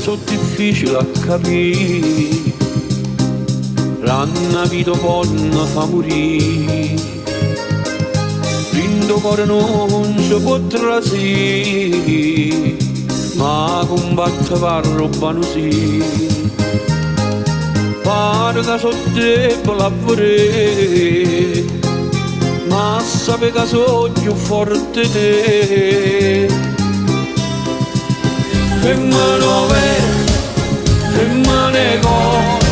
sono difficili a capire, l'anna vita ponna fa morire, l'indo cuore non si può trasire, ma combatte per rubano sì. Pare che sono debole a vorrei, ma sape che sono più forte di te. Femmine vere, femmine cose,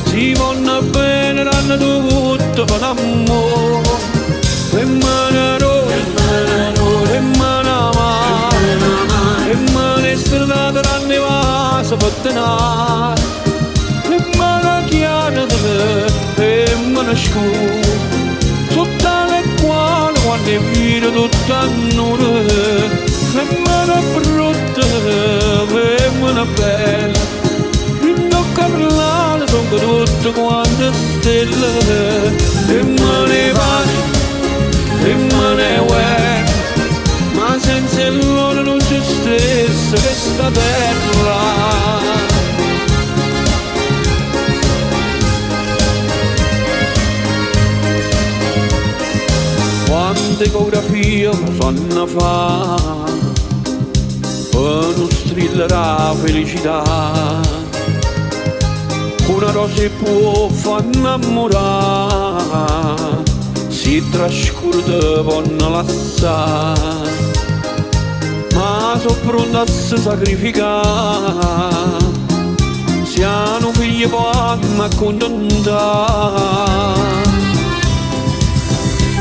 si vanno bene, hanno tutto per l'amore. Femmine rosse, femmine amare, femmine stradate, hanno vaso per tenere. Femmine chiare, femmine scure, sotto le quali quando è vita tutta annure. Femmine brutte, femmine belle, in tocca parlare sono tutte quante stelle. Femmine pace, femmine guerra, ma senza loro non c'è stessa questa terra. Quante ecografie mi fanno fare per non strillare la felicità, una rosa può far innamorare, si trascurda può lasciare, ma sono pronta a si sacrificare, se hanno figli poi mi accontentare.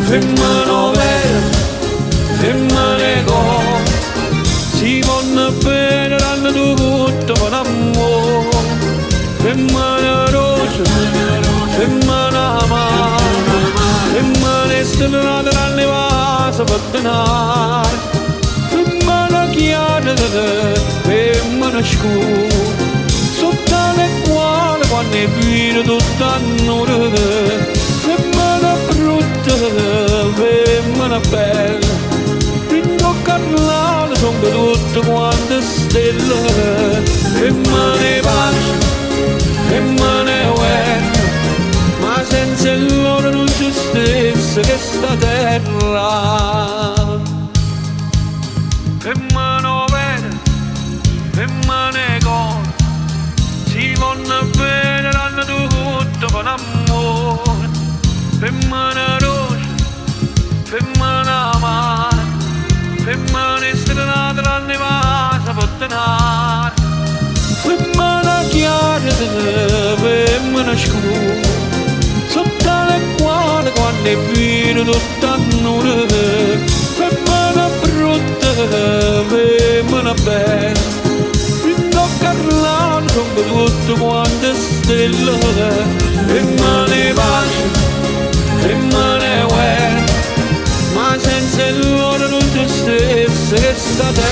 Femmine vere, femmine cose, si vanno bene, hanno tutto per l'amore. Femmine rosse, femmine amare, femmine stellate, hanno vaso per denaro. Femmine chiare, femmine scure, sotto le quali quando è vita tutta annure. Femmine brutte, femmine belle, in tocca parlare sono tutte quante stelle. Femmine pace, femmine guerra, ma senza loro non c'è stessa questa terra. Femmine vere, femmine cose, si vanno bene, hanno tutto per l'amore. Femmine rosse, femmine amare, femmine stradate, hanno vaso per tenere. Femmine chiare, femmine scure, sotto le quali quando è vita tutta annure. Femmine brutte, femmine belle, in tocca parlare sono tutte quante stelle. Femmine pace, femmine guerra, ma senza loro non c'è stessa questa terra.